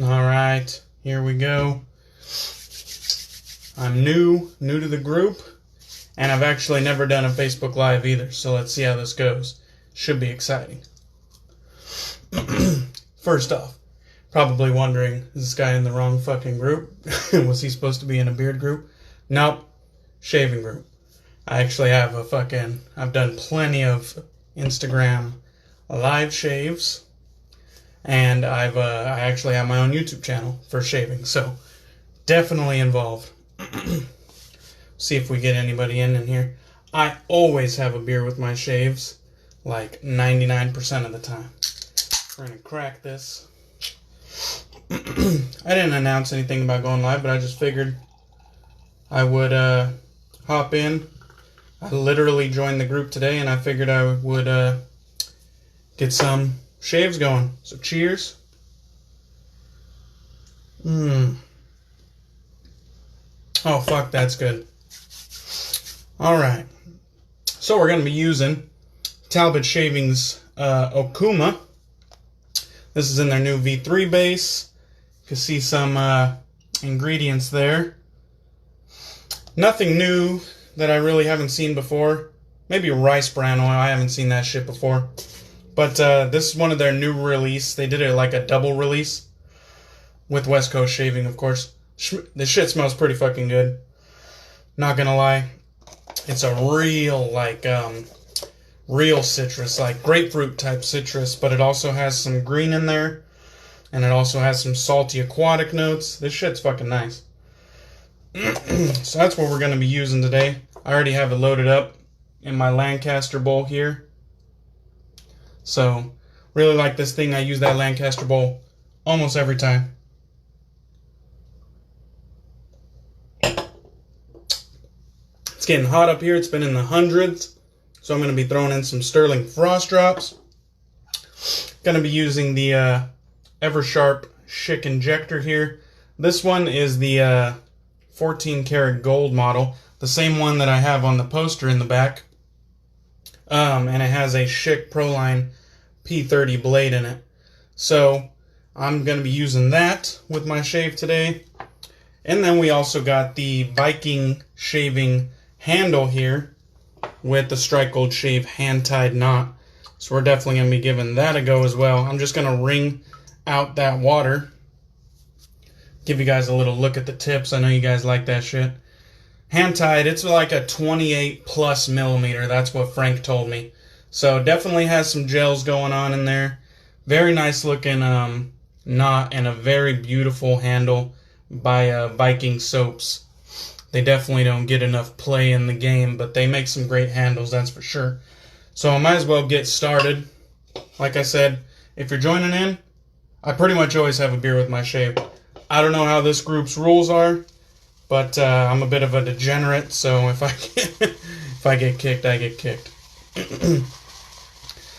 Alright, here we go. I'm new to the group, and I've actually never done a Facebook Live either, so let's see how this goes. Should be exciting. First off, probably wondering, is this guy in the wrong fucking group? Was he supposed to be in a beard group? Nope, shaving group. I actually have I've done plenty of Instagram live shaves. And I actually have my own YouTube channel for shaving, so definitely involved. See if we get anybody in here. I always have a beer with my shaves, like 99% of the time. We're gonna crack this. I didn't announce anything about going live, but I just figured I would hop in. I literally joined the group today, and I figured I would get some shaves going. So cheers. Oh fuck, that's good. Alright. So we're going to be using Talbot Shaving's Okuma. This is in their new V3 base. You can see some ingredients there. Nothing new that I really haven't seen before. Maybe rice bran oil. I haven't seen that shit before. But this is one of their new release. They did it like a double release with West Coast Shaving, of course. This shit smells pretty fucking good. Not gonna lie. It's a real, real citrus, like grapefruit type citrus, but it also has some green in there, and it also has some salty aquatic notes. This shit's fucking nice. So that's what we're gonna be using today. I already have it loaded up in my Lancaster bowl here. So, really like this thing. I use that Lancaster bowl almost every time. It's getting hot up here. It's been in the hundreds. So I'm going to be throwing in some Stirling frost drops. Going to be using the Eversharp Schick Injector here. This one is the 14 karat gold model. The same one that I have on the poster in the back. And it has a Schick Proline P30 blade in it. So I'm going to be using that with my shave today. And then we also got the Viking shaving handle here with the Strike Gold Shave hand-tied knot. So we're definitely going to be giving that a go as well. I'm just going to wring out that water. Give you guys a little look at the tips. I know you guys like that shit. Hand-tied, it's like a 28 plus millimeter. That's what Frank told me. So definitely has some gels going on in there. Very nice looking knot and a very beautiful handle by Viking soaps. They definitely don't get enough play in the game, but they make some great handles, that's for sure. So I might as well get started. Like I said, if you're joining in, I pretty much always have a beer with my shave. I don't know how this group's rules are. But I'm a bit of a degenerate, so if I get kicked, I get kicked.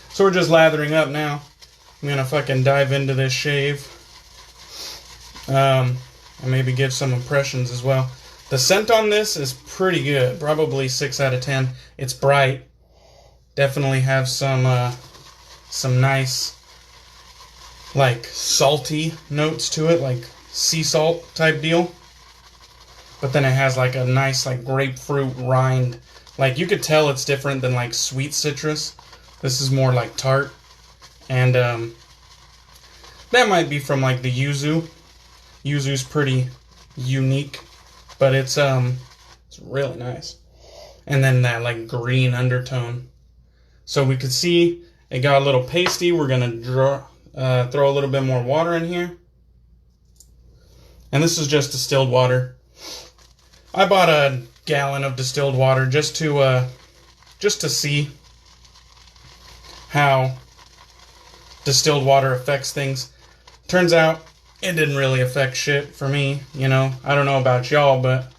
So we're just lathering up now. I'm gonna fucking dive into this shave. And maybe give some impressions as well. The scent on this is pretty good. Probably 6 out of 10. It's bright. Definitely have some nice, like, salty notes to it, like sea salt type deal. But then it has like a nice like grapefruit rind. Like you could tell it's different than like sweet citrus. This is more like tart. And that might be from like the yuzu. Yuzu's pretty unique. But it's really nice. And then that like green undertone. So we could see it got a little pasty. We're gonna throw a little bit more water in here. And this is just distilled water. I bought a gallon of distilled water just to see how distilled water affects things. Turns out it didn't really affect shit for me, you know. I don't know about y'all, but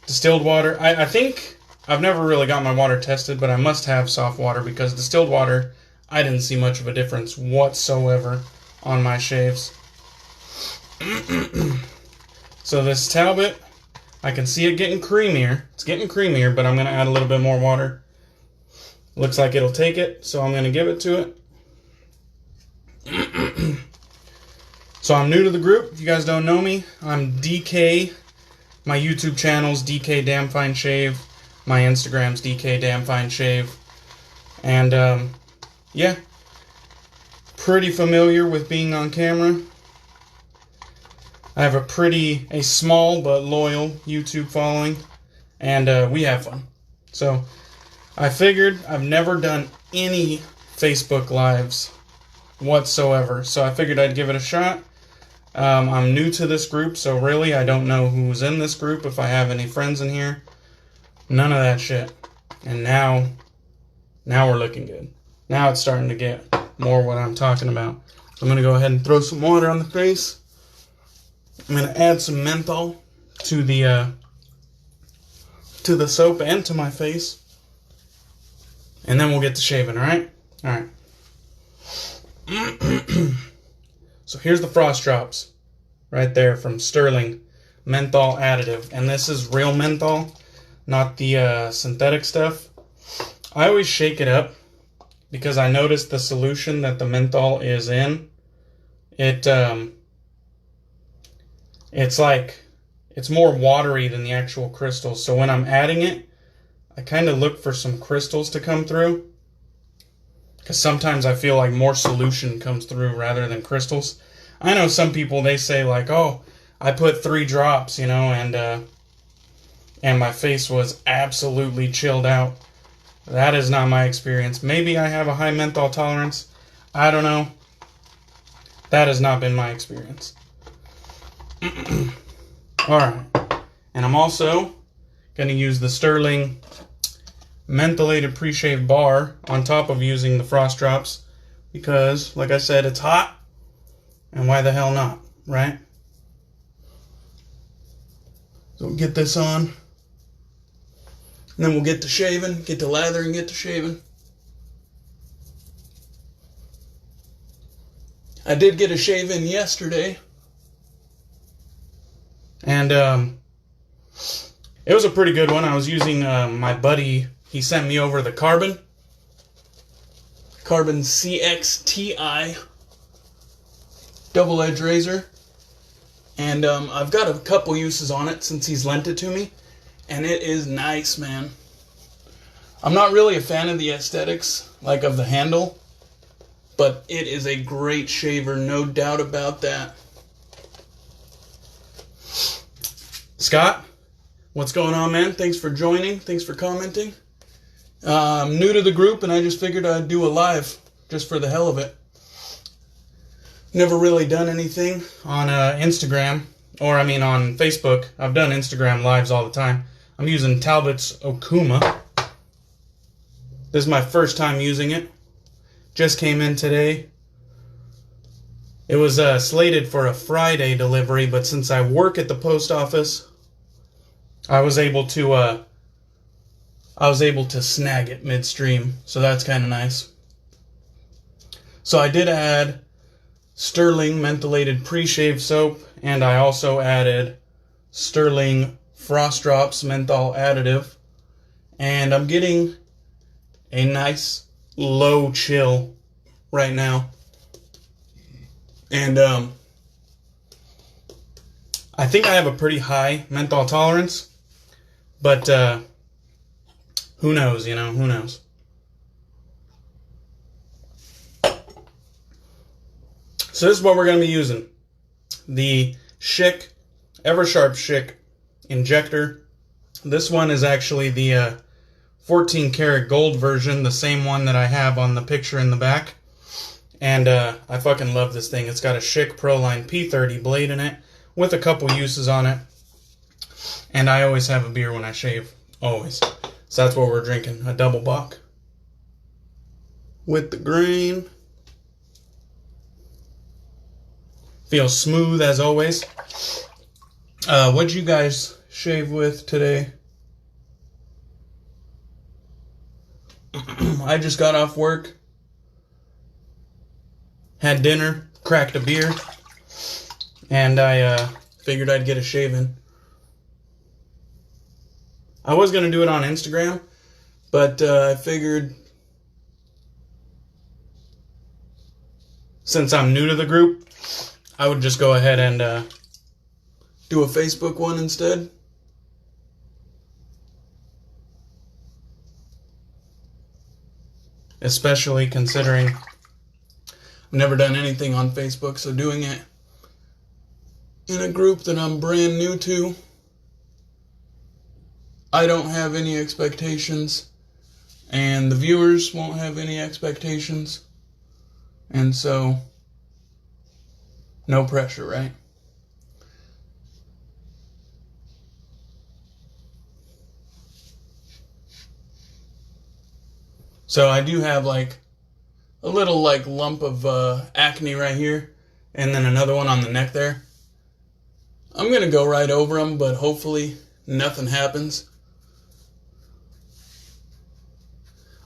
distilled water, I think I've never really got my water tested, but I must have soft water because distilled water, I didn't see much of a difference whatsoever on my shaves. So this Talbot, I can see it getting creamier. It's getting creamier, but I'm going to add a little bit more water. Looks like it'll take it, so I'm going to give it to it. So I'm new to the group. If you guys don't know me, I'm DK. My YouTube channel's DK Damn Fine Shave. My Instagram's DK Damn Fine Shave. And yeah, pretty familiar with being on camera. I have a small but loyal YouTube following, and we have fun. So I figured, I've never done any Facebook Lives whatsoever, so I figured I'd give it a shot. I'm new to this group, so really I don't know who's in this group, if I have any friends in here. None of that shit. And now we're looking good. Now it's starting to get more what I'm talking about. So I'm going to go ahead and throw some water on the face. I'm going to add some menthol to the soap and to my face. And then we'll get to shaving, alright? Alright. So here's the frost drops. Right there from Stirling. Menthol additive. And this is real menthol, not the synthetic stuff. I always shake it up because I noticed the solution that the menthol is in. It's more watery than the actual crystals. So when I'm adding it, I kind of look for some crystals to come through. Because sometimes I feel like more solution comes through rather than crystals. I know some people, they say like, oh, I put 3 drops, you know, and my face was absolutely chilled out. That is not my experience. Maybe I have a high menthol tolerance. I don't know. That has not been my experience. Alright. And I'm also going to use the Stirling Mentholated Preshave bar on top of using the frost drops. Because, like I said, it's hot. And why the hell not, right? So we'll get this on. And then we'll get to shaving, get to lathering, get to shaving. I did get a shave in yesterday. And it was a pretty good one. I was using my buddy, he sent me over the Carbon CXTI double edge razor. And I've got a couple uses on it since he's lent it to me. And it is nice, man. I'm not really a fan of the aesthetics, like of the handle. But it is a great shaver, no doubt about that. Scott, what's going on, man? Thanks for joining. Thanks for commenting. I'm new to the group, and I just figured I'd do a live just for the hell of it. Never really done anything on Instagram, or I mean on Facebook. I've done Instagram lives all the time. I'm using Talbot's Okuma. This is my first time using it. Just came in today. It was slated for a Friday delivery, but since I work at the post office, I was able to snag it midstream, so that's kind of nice. So I did add Stirling Mentholated Preshave soap, and I also added Stirling Frost Drops Menthol Additive, and I'm getting a nice low chill right now. And I think I have a pretty high menthol tolerance, but who knows, you know, who knows. So this is what we're going to be using. The Schick, Eversharp Schick Injector. This one is actually the 14 karat gold version, the same one that I have on the picture in the back. And I fucking love this thing. It's got a Schick Proline P30 blade in it with a couple uses on it. And I always have a beer when I shave. Always. So that's what we're drinking. A double bock. With the grain. Feels smooth as always. What'd you guys shave with today? I just got off work. Had dinner, cracked a beer, and I figured I'd get a shave in. I was going to do it on Instagram, but I figured since I'm new to the group, I would just go ahead and do a Facebook one instead. Especially considering I've never done anything on Facebook, so doing it in a group that I'm brand new to, I don't have any expectations, and the viewers won't have any expectations, and so no pressure, right? So I do have like a little like lump of acne right here, and then another one on the neck there. I'm gonna go right over them, but hopefully nothing happens.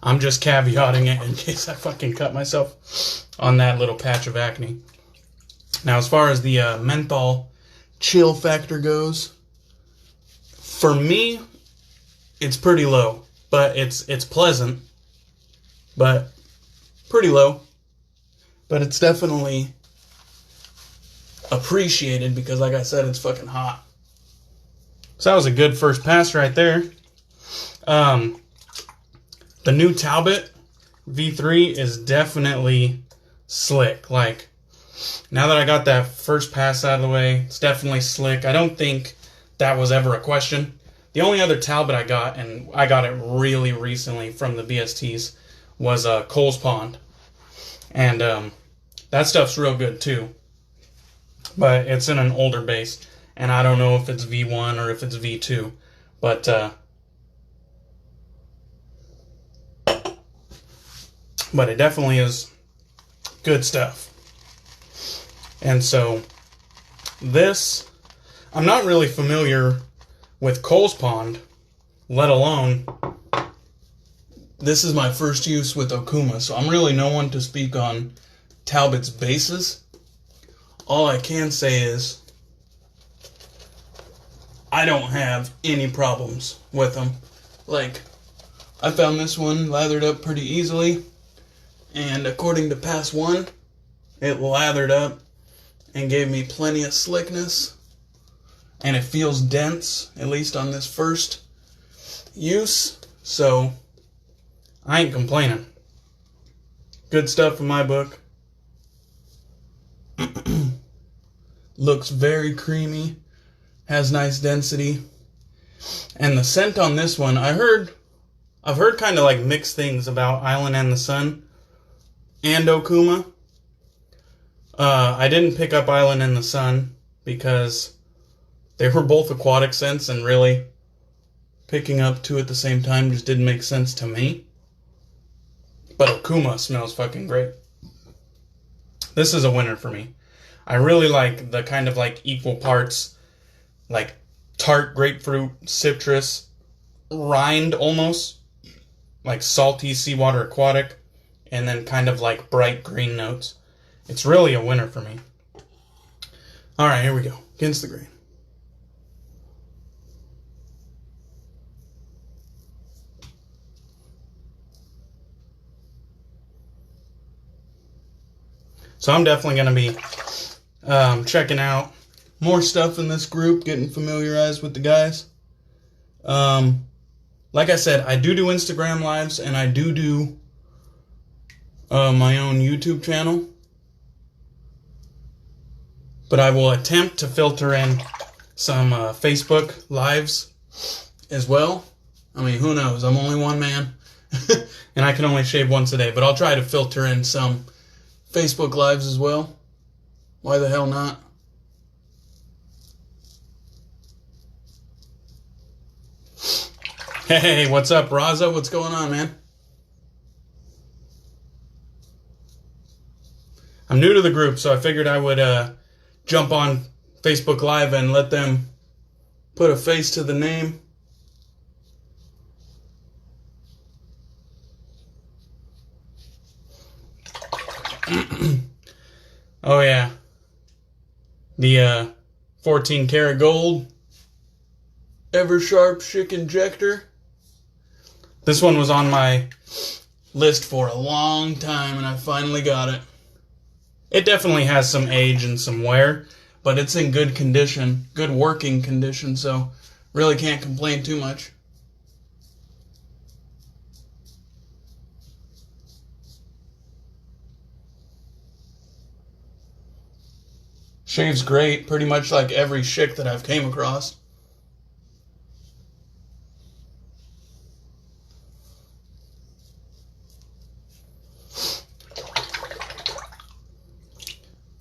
I'm just caveating it in case I fucking cut myself on that little patch of acne. Now, as far as the menthol chill factor goes, for me, it's pretty low, but it's pleasant, but pretty low. But it's definitely appreciated because, like I said, it's fucking hot. So that was a good first pass right there. The new Talbot V3 is definitely slick. Like, now that I got that first pass out of the way, it's definitely slick. I don't think that was ever a question. The only other Talbot I got, and I got it really recently from the BSTs, was Cole's Pond. And that stuff's real good too. But it's in an older base, and I don't know if it's V1 or if it's V2. But it definitely is good stuff. And so this, I'm not really familiar with Cole's Pond, let alone this is my first use with Okuma, so I'm really no one to speak on Talbot's bases. All I can say is I don't have any problems with them. Like, I found this one lathered up pretty easily, and according to Pass 1, it lathered up and gave me plenty of slickness, and it feels dense, at least on this first use, so I ain't complaining. Good stuff in my book. Looks very creamy, has nice density, and the scent on this one, I've heard kind of like mixed things about Island and the Sun and Okuma. I didn't pick up Island and the Sun because they were both aquatic scents, and really picking up two at the same time just didn't make sense to me. But Okuma smells fucking great. This is a winner for me. I really like the kind of like equal parts, like tart grapefruit, citrus, rind almost, like salty seawater aquatic, and then kind of like bright green notes. It's really a winner for me. Alright, here we go. Against the grain. So I'm definitely going to be checking out more stuff in this group, getting familiarized with the guys. Like I said, I do Instagram lives, and I do my own YouTube channel. But I will attempt to filter in some Facebook lives as well. I mean, who knows? I'm only one man, and I can only shave once a day. But I'll try to filter in some Facebook lives as well. Why the hell not? Hey, what's up, Raza? What's going on, man? I'm new to the group, so I figured I would jump on Facebook Live and let them put a face to the name. Oh yeah, the 14 karat gold Eversharp Schick Injector. This one was on my list for a long time, and I finally got it. It definitely has some age and some wear, but it's in good condition, good working condition, so really can't complain too much. Shaves great, pretty much like every Schick that I've came across.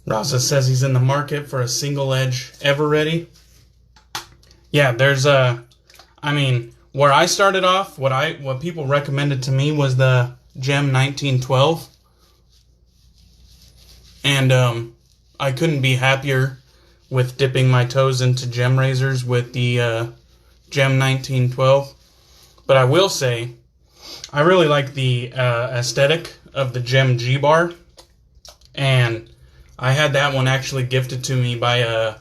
Raza says he's in the market for a single edge Ever Ready. Yeah, there's I mean, where I started off, what people recommended to me was the Gem 1912. And I couldn't be happier with dipping my toes into gem razors with the Gem 1912. But I will say, I really like the aesthetic of the Gem G-Bar. And I had that one actually gifted to me by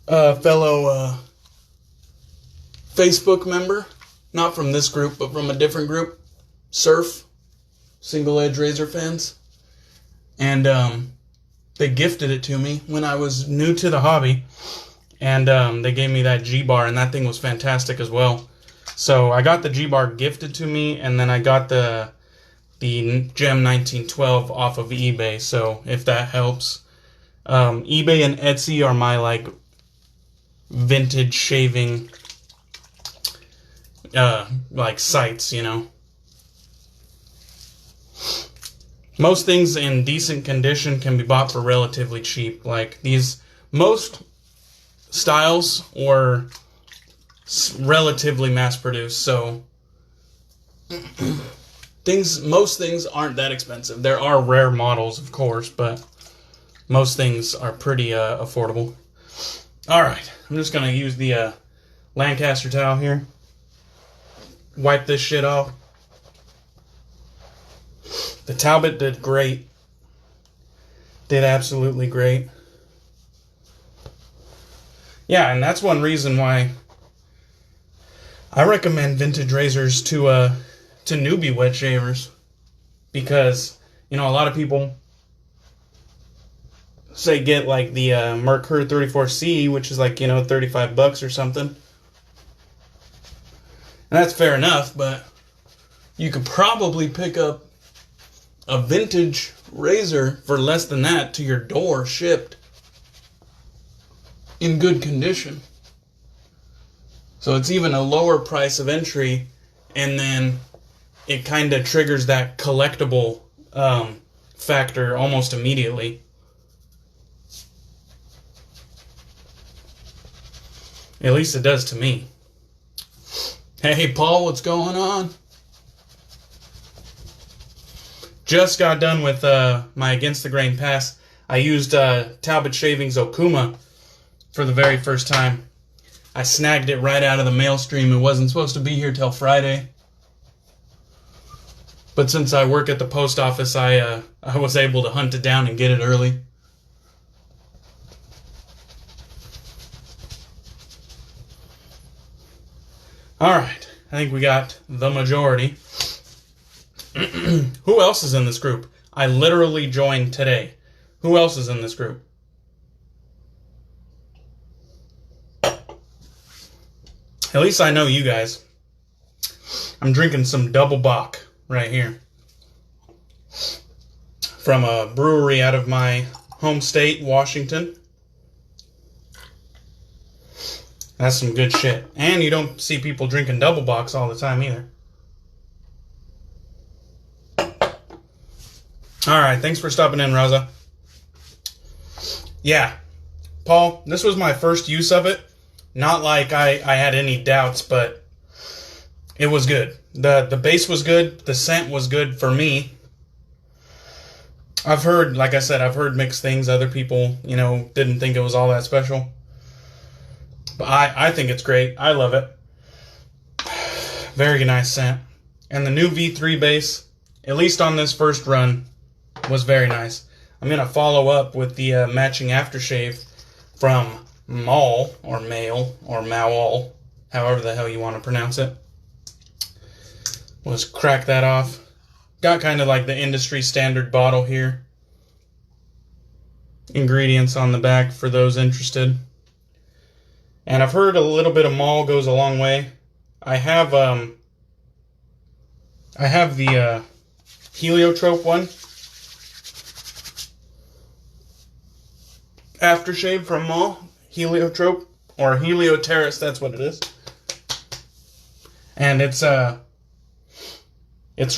a fellow Facebook member. Not from this group, but from a different group. Surf. Single Edge Razor fans. And they gifted it to me when I was new to the hobby. And they gave me that G-Bar, and that thing was fantastic as well. So I got the G-Bar gifted to me, and then I got the Gem 1912 off of eBay, so if that helps. eBay and Etsy are my, like, vintage shaving, like, sites, you know. Most things in decent condition can be bought for relatively cheap. Like, most styles were relatively mass-produced, so most things aren't that expensive. There are rare models, of course, but most things are pretty affordable. Alright, I'm just going to use the Lancaster towel here. Wipe this shit off. The Talbot did great. Did absolutely great. Yeah, and that's one reason why I recommend vintage razors to newbie wet shavers, because, you know, a lot of people say get like the Merkur 34C, which is like, you know, $35 or something. And that's fair enough, but you could probably pick up a vintage razor for less than that to your door, shipped in good condition. So it's even a lower price of entry, and then it kind of triggers that collectible factor almost immediately. At least it does to me. Hey, Paul, what's going on? Just got done with my Against the Grain pass. I used Talbot Shavings Okuma for the very first time. I snagged it right out of the mail stream. It wasn't supposed to be here till Friday. But since I work at the post office, I was able to hunt it down and get it early. Alright, I think we got the majority. Who else is in this group? I literally joined today. Who else is in this group? At least I know you guys. I'm drinking some Double Bock right here. From a brewery out of my home state, Washington. That's some good shit. And you don't see people drinking Double Bocks all the time either. Alright, thanks for stopping in, Raza. Yeah, Paul, this was my first use of it. Not like I had any doubts, but it was good. The base was good. The scent was good for me. I've heard, like I said, I've heard mixed things. Other people, you know, didn't think it was all that special. But I think it's great. I love it. Very nice scent. And the new V3 base, at least on this first run, was very nice. I'm going to follow up with the matching aftershave from Maol, or Maol, or Maol, however the hell you want to pronounce it. Let's crack that off. Got kind of like the industry standard bottle here. ingredients on the back for those interested. And I've heard a little bit of Maol goes a long way. I have the heliotrope one. Aftershave from Maol. Heliotrope. Or helioterrace, that's what it is. And it's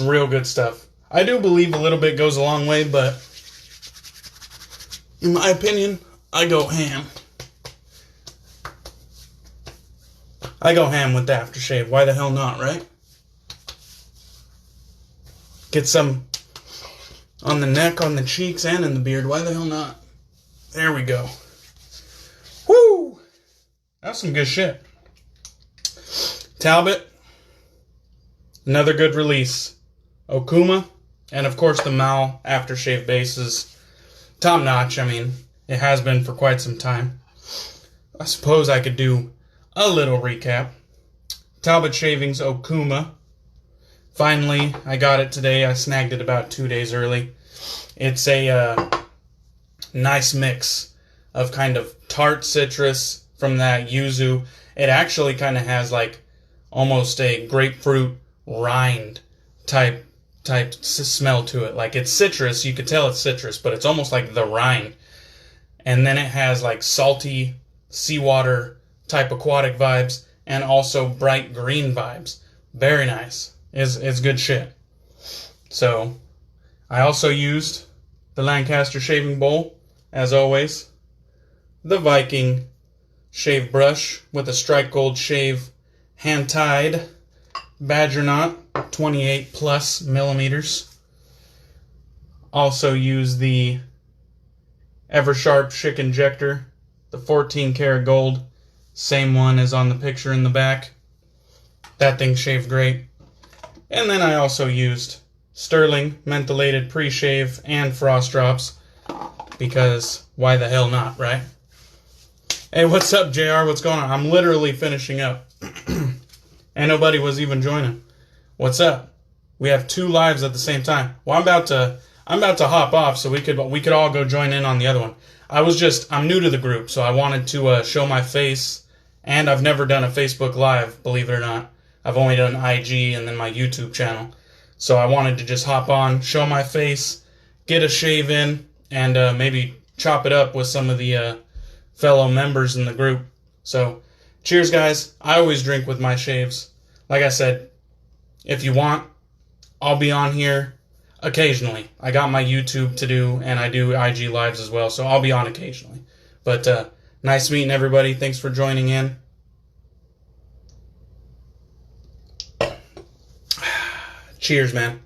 real good stuff. I do believe a little bit goes a long way, but in my opinion, I go ham. I go ham with the aftershave. Why the hell not, right? Get some on the neck, on the cheeks, and in the beard. Why the hell not? There we go. Woo! That's some good shit. Talbot. Another good release. Okuma. And of course the Maol aftershave base is top notch. I mean, it has been for quite some time. I suppose I could do a little recap. Talbot Shavings Okuma. Finally, I got it today. I snagged it about 2 days early. It's a nice mix of kind of tart citrus from that yuzu. It actually kind of has like almost a grapefruit rind type smell to it. Like it's citrus, you could tell it's citrus, but it's almost like the rind. And then it has like salty seawater type aquatic vibes and also bright green vibes. Very nice. It's good shit. So I also used the Lancaster shaving bowl, as always. The Viking shave brush with a strike gold shave hand tied badger knot, 28 plus millimeters. Also use the Eversharp Schick Injector, the 14 karat gold, same one as on the picture in the back. That thing shaved great. And then I also used Stirling Mentholated Preshave and Frost Drops, because why the hell not, right? Hey, what's up, JR? What's going on? I'm literally finishing up. And nobody was even joining. What's up? We have 2 lives at the same time. Well, I'm about to hop off so we could all go join in on the other one. I'm new to the group, so I wanted to show my face, and I've never done a Facebook Live, believe it or not. I've only done IG and then my YouTube channel. So I wanted to just hop on, show my face, get a shave in, and maybe chop it up with some of the fellow members in the group. So, cheers, guys. I always drink with my shaves. Like I said, if you want, I'll be on here occasionally. I got my YouTube to do, and I do IG Lives as well, so I'll be on occasionally. But nice meeting everybody. Thanks for joining in. Cheers, man.